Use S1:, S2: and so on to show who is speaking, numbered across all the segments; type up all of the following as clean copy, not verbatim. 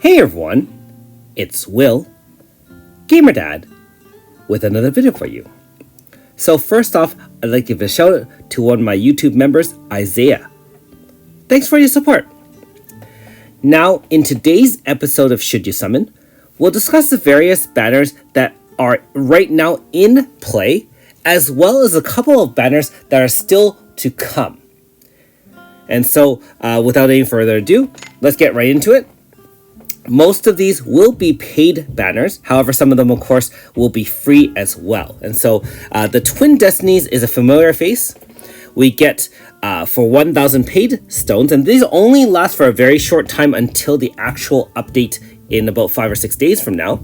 S1: Hey everyone, it's Will, Gamer Dad, with another video for you. So first off, I'd like to give a shout out to one of my YouTube members, Isaiah. Thanks for your support. Now, in today's episode of Should You Summon, we'll discuss the various banners that are right now in play, as well as a couple of banners that are still to come. And so, without any further ado, let's get right into it. Most of these will be paid banners. However, some of them, of course, will be free as well. And so, the Twin Destinies is a familiar face. We get for 1,000 paid stones, and these only last for a very short time until the actual update in about 5 or 6 days from now.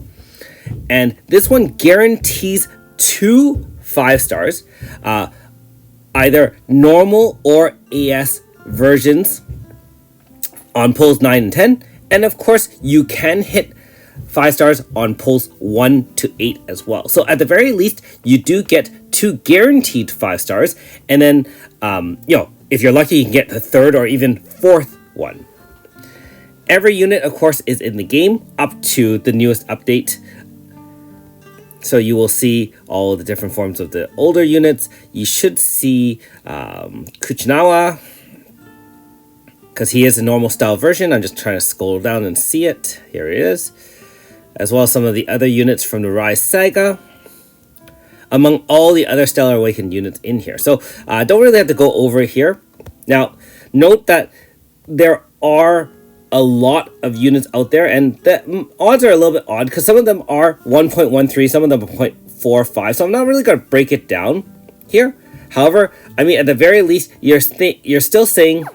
S1: And this one guarantees 2 5-stars, either normal or AS versions on pulls 9 and 10. And of course, you can hit 5 stars on pulls 1 to 8 as well. So at the very least, you do get 2 guaranteed 5 stars. And then, if you're lucky, you can get the 3rd or even 4th one. Every unit, of course, is in the game up to the newest update. So you will see all the different forms of the older units. You should see Kuchinawa, because he is a normal style version. I'm just trying to scroll down and see it. Here it is. As well as some of the other units from the Rise Saga, among all the other Stellar Awakened units in here. So I don't really have to go over here. Now, note that there are a lot of units out there, and the odds are a little bit odd because some of them are 1.13, some of them are 0.45. So I'm not really going to break it down here. However, I mean, at the very least, you're still saying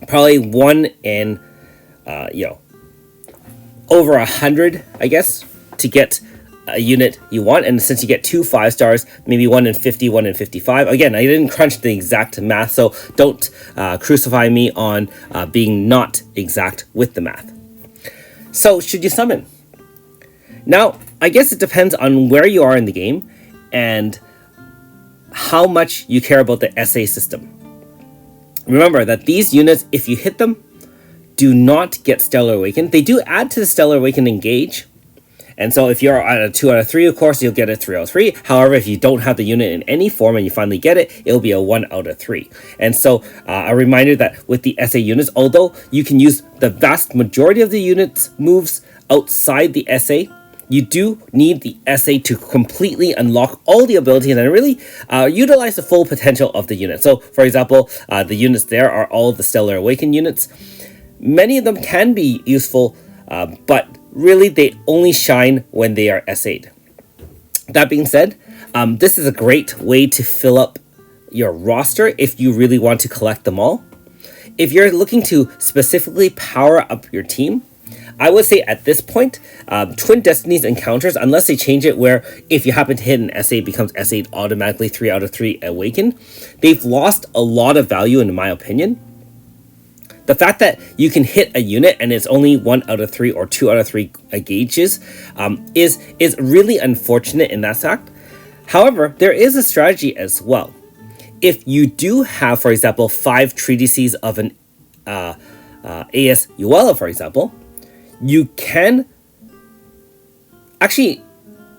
S1: probably 1 in, over 100, I guess, to get a unit you want. And since you get 2 5 stars, maybe 1 in 50, 1 in 55. Again, I didn't crunch the exact math, so don't crucify me on being not exact with the math. So, should you summon? Now, I guess it depends on where you are in the game and how much you care about the SA system. Remember that these units, if you hit them, do not get Stellar Awakened. They do add to the Stellar Awakened Engage. And so if you're at a 2 out of 3, of course, you'll get a 3 out of 3. However, if you don't have the unit in any form and you finally get it, it'll be a 1 out of 3. And so a reminder that with the SA units, although you can use the vast majority of the units moves outside the SA, you do need the SA to completely unlock all the abilities and really utilize the full potential of the unit. So, for example, the units there are all the Stellar Awakened units. Many of them can be useful, but really they only shine when they are SA'd. That being said, this is a great way to fill up your roster if you really want to collect them all. If you're looking to specifically power up your team, I would say at this point, Twin Destinies encounters, unless they change it where if you happen to hit an SA, it becomes SA'd automatically 3 out of 3 awakened, they've lost a lot of value in my opinion. The fact that you can hit a unit and it's only 1 out of 3 or 2 out of 3 gauges is really unfortunate in that fact. However, there is a strategy as well. If you do have, for example, 5 treatises of an AS Yuela, for example, you can actually,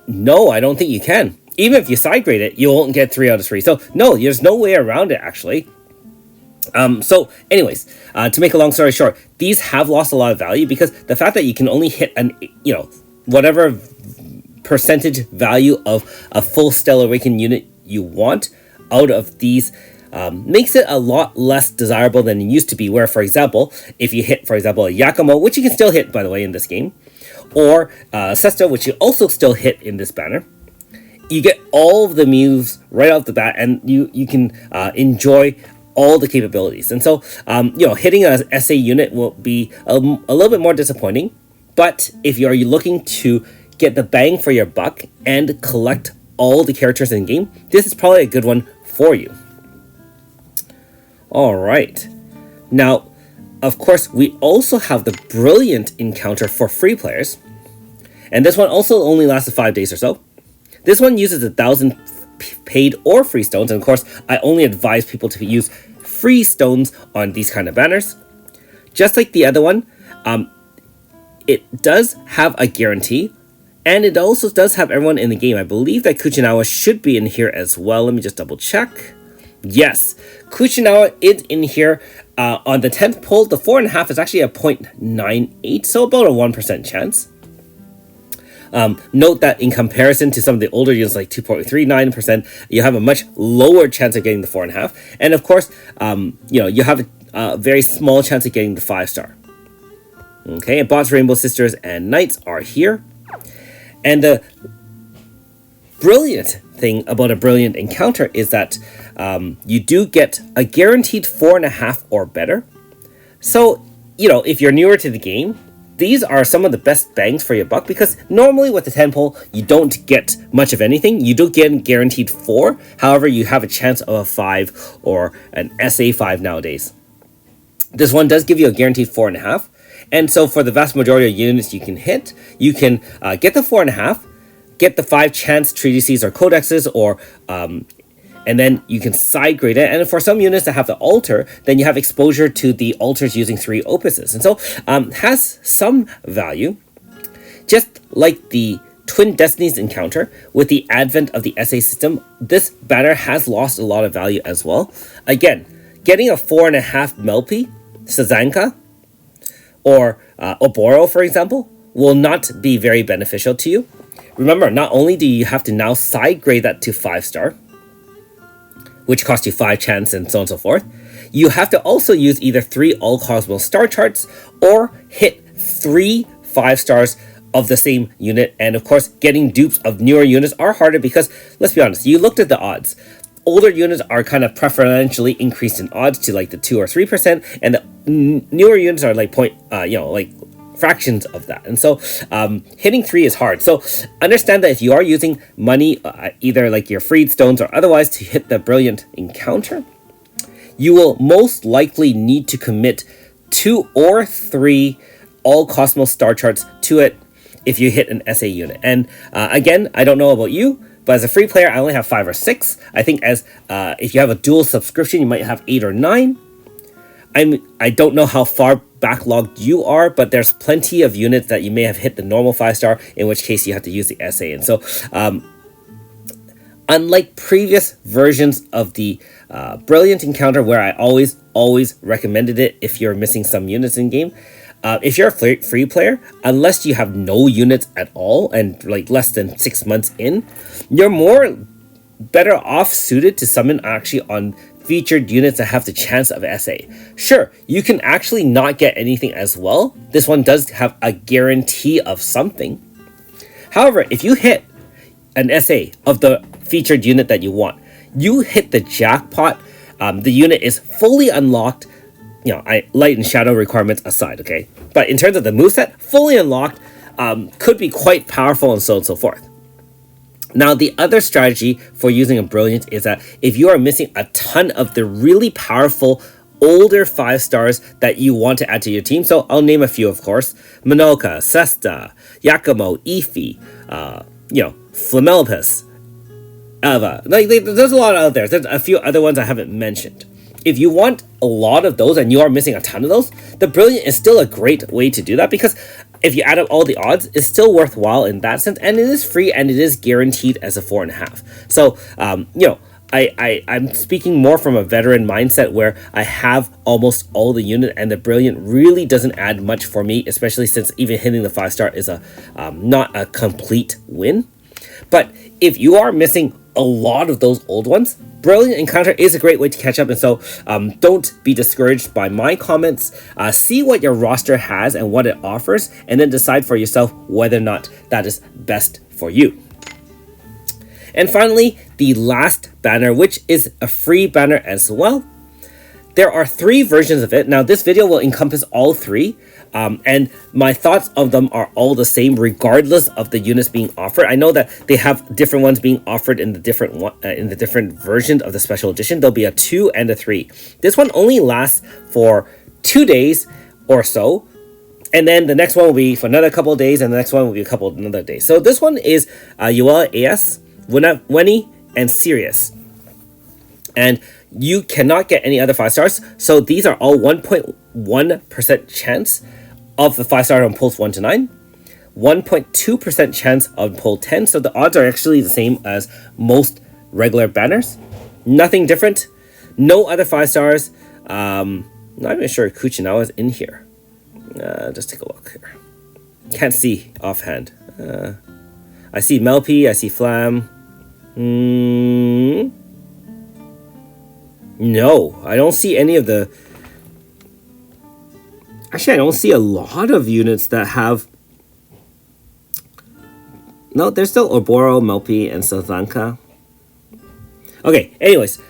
S1: no, I don't think you can. Even if you side grade it, you won't get 3 out of 3. So no, there's no way around it actually. So anyways, to make a long story short, these have lost a lot of value because the fact that you can only hit an, whatever percentage value of a full Stellar Awakened unit you want out of these makes it a lot less desirable than it used to be, where, for example, if you hit, for example, a Yakumo, which you can still hit, by the way, in this game, or Sesta, which you also still hit in this banner, you get all of the moves right off the bat, and you can enjoy all the capabilities. And so, hitting a SA unit will be a little bit more disappointing, but if you're looking to get the bang for your buck and collect all the characters in the game, this is probably a good one for you. All right. Now, of course, we also have the brilliant encounter for free players. And this one also only lasted 5 days or so. This one uses 1,000 paid or free stones. And of course, I only advise people to use free stones on these kind of banners. Just like the other one, it does have a guarantee, and it also does have everyone in the game. I believe that Kuchinawa should be in here as well. Let me just double check. Yes, Kuchinawa is in here. On the 10th pull, the 4.5 is actually a 0.98, so about a 1% chance. Note that in comparison to some of the older units like 2.39%, you have a much lower chance of getting the 4.5. And of course, you have a very small chance of getting the 5-star. Okay, and Bots, Rainbow Sisters, and Knights are here. And the brilliant thing about a brilliant encounter is that you do get a guaranteed 4.5 or better. So, if you're newer to the game, these are some of the best bangs for your buck, because normally with the 10 pull, you don't get much of anything. You do get guaranteed 4. However, you have a chance of a 5 or an SA5 nowadays. This one does give you a guaranteed 4.5. And so for the vast majority of units you can hit, you can get the 4.5, get the 5 chance treatises or codexes, or and then you can side grade it. And for some units that have the altar, then you have exposure to the altars using 3 opuses. And so has some value. Just like the Twin Destinies encounter, with the advent of the SA system, this banner has lost a lot of value as well. Again, getting a 4.5 Melpi, Sazanka, or Oboro, for example, will not be very beneficial to you. Remember, not only do you have to now side grade that to 5-star, which costs you 5 chance and so on and so forth, you have to also use either 3 all-cosmos star charts or hit 3 5-stars of the same unit. And of course, getting dupes of newer units are harder because, let's be honest, you looked at the odds. Older units are kind of preferentially increased in odds to like the 2 or 3%, and the newer units are like fractions of that. And so hitting 3 is hard. So understand that if you are using money, either like your freed stones or otherwise, to hit the brilliant encounter, you will most likely need to commit 2 or 3 all Cosmos star charts to it if you hit an SA unit. And again, I don't know about you, but as a free player, I only have 5 or 6. I think as if you have a dual subscription, you might have 8 or 9. I don't know how far backlogged you are, but there's plenty of units that you may have hit the normal 5-star, in which case you have to use the SA. And so unlike previous versions of the Brilliant Encounter, where I always recommended it if you're missing some units in game, if you're a free player, unless you have no units at all and like less than 6 months in, you're more better off suited to summon actually on featured units that have the chance of SA. Sure, you can actually not get anything as well. This one does have a guarantee of something. However, if you hit an SA of the featured unit that you want, you hit the jackpot. The unit is fully unlocked. Light and shadow requirements aside, okay? But in terms of the moveset, fully unlocked, could be quite powerful and so on and so forth. Now, the other strategy for using a Brilliant is that if you are missing a ton of the really powerful older 5-stars that you want to add to your team, so I'll name a few, of course: Minoka, Sesta, Yakumo, Ifi, Flamelopus, Eva. There's a lot out there. There's a few other ones I haven't mentioned. If you want a lot of those and you are missing a ton of those, the Brilliant is still a great way to do that, because if you add up all the odds, it's still worthwhile in that sense, and it is free and it is guaranteed as a 4.5. So, I'm speaking more from a veteran mindset where I have almost all the unit, and the Brilliant really doesn't add much for me, especially since even hitting the 5-star is not a complete win. But if you are missing a lot of those old ones, Brilliant Encounter is a great way to catch up. And so don't be discouraged by my comments. See what your roster has and what it offers, and then decide for yourself whether or not that is best for you. And finally, the last banner, which is a free banner as well. There are 3 versions of it. Now, this video will encompass all 3. And my thoughts of them are all the same regardless of the units being offered. I know that they have different ones being offered in the different versions of the special edition. There'll be a 2 and a 3. This one only lasts for 2 days or so, and then the next one will be for another couple of days, and the next one will be a couple of another days. So this one is Yuela AS, Wenny, and Sirius. And you cannot get any other 5-stars, so these are all 1.1% chance of the 5-star on pulls 1 to 9, 1.2% chance on pull 10. So the odds are actually the same as most regular banners. Nothing different. No other 5-stars. Not even sure Kuchinawa is in here. Just take a look here. Can't see offhand. I see Melpi, I see Flam. No, I don't see any of the... Actually, I don't see a lot of units that have... No, there's still Oboro, Melpi, and Sazanka. Okay, anyways.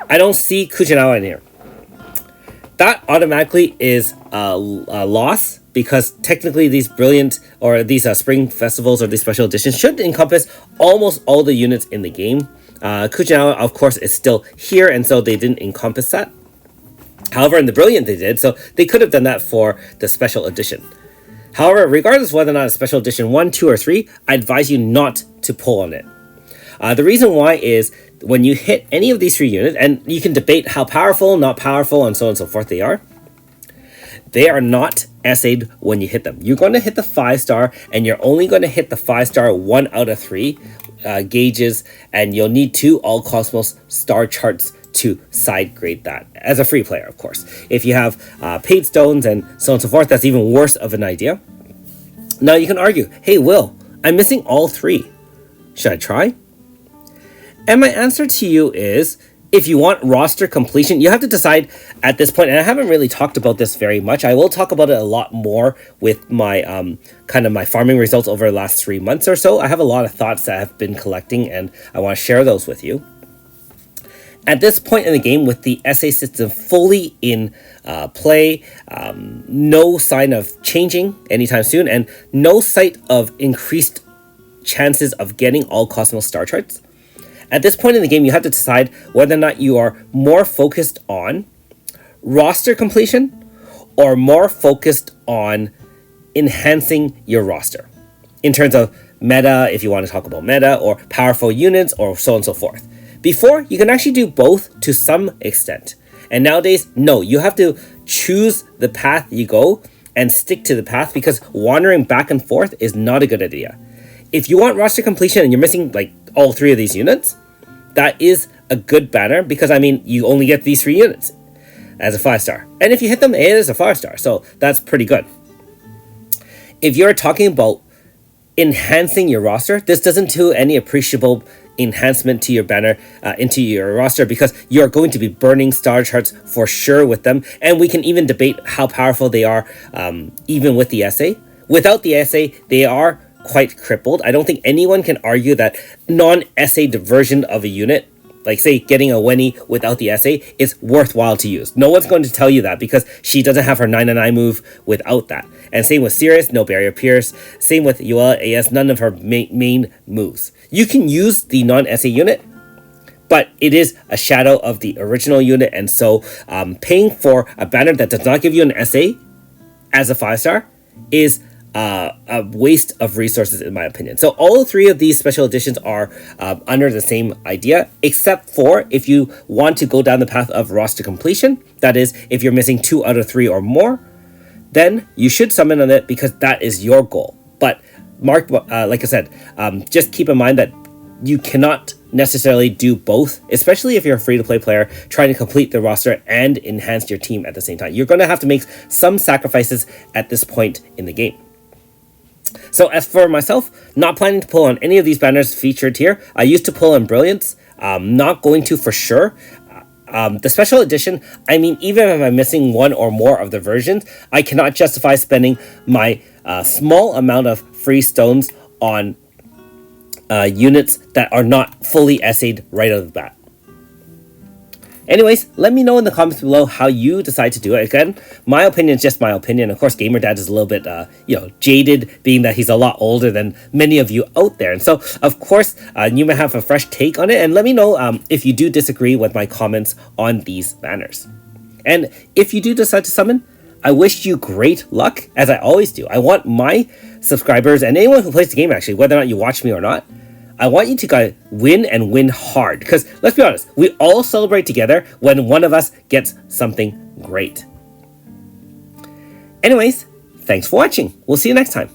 S1: I don't see Kuchinawa in here. That automatically is a loss, because technically these brilliant or these spring festivals or these special editions should encompass almost all the units in the game. Kuchinawa, of course, is still here, and so they didn't encompass that. However, in the brilliant they did, so they could have done that for the special edition. However, regardless of whether or not it's special edition 1, 2, or 3, I advise you not to pull on it. The reason why is when you hit any of these 3 units, and you can debate how powerful, not powerful, and so on and so forth they are not essayed when you hit them. You're going to hit the 5-star, and you're only going to hit the 5-star 1 out of 3 gauges, and you'll need 2 All Cosmos star charts to side grade that as a free player, of course. If you have paid stones and so on and so forth, that's even worse of an idea. Now you can argue, hey Will, I'm missing all 3. Should I try? And my answer to you is, if you want roster completion, you have to decide at this point, and I haven't really talked about this very much. I will talk about it a lot more with my kind of my farming results over the last 3 months or so. I have a lot of thoughts that I've been collecting, and I want to share those with you. At this point in the game, with the SA system fully in play, no sign of changing anytime soon, and no sight of increased chances of getting all Cosmos star charts, at this point in the game, you have to decide whether or not you are more focused on roster completion or more focused on enhancing your roster in terms of meta, if you want to talk about meta, or powerful units, or so on and so forth. Before, you can actually do both to some extent. And nowadays, no, you have to choose the path you go and stick to the path, because wandering back and forth is not a good idea. If you want roster completion and you're missing like all 3 of these units, that is a good banner, because I mean, you only get these 3 units as a 5-star. And if you hit them, it is a 5-star, so that's pretty good. If you're talking about enhancing your roster, this doesn't do any appreciable enhancement to your banner into your roster, because you're going to be burning star charts for sure with them, and we can even debate how powerful they are even with the SA. Without the SA, they are quite crippled. I don't think anyone can argue that non-SA version of a unit, like say getting a Wenny without the SA, is worthwhile to use. No one's going to tell you that, because she doesn't have her 999 move without that. And same with Sirius, no Barrier Pierce. Same with Yuela AS, none of her main moves. You can use the non-SA unit, but it is a shadow of the original unit, and so paying for a banner that does not give you an SA as a 5-star is a waste of resources, in my opinion. So all 3 of these special editions are under the same idea, except for if you want to go down the path of roster completion. That is, if you're missing 2 out of 3 or more, then you should summon on it, because that is your goal. But like I said, just keep in mind that you cannot necessarily do both, especially if you're a free-to-play player trying to complete the roster and enhance your team at the same time. You're going to have to make some sacrifices at this point in the game. So as for myself, not planning to pull on any of these banners featured here. I used to pull on Brilliance, not going to for sure. The special edition, I mean, even if I'm missing 1 or more of the versions, I cannot justify spending my small amount of free stones on units that are not fully essayed right out of the bat. Anyways, let me know in the comments below how you decide to do it. Again, my opinion is just my opinion. Of course, GamerDad is a little bit, jaded, being that he's a lot older than many of you out there. And so, of course, you may have a fresh take on it. And let me know if you do disagree with my comments on these banners. And if you do decide to summon, I wish you great luck, as I always do. I want my subscribers and anyone who plays the game, actually, whether or not you watch me or not, I want you to guys win, and win hard. Because let's be honest, we all celebrate together when one of us gets something great. Anyways, Thanks for watching. We'll see you next time.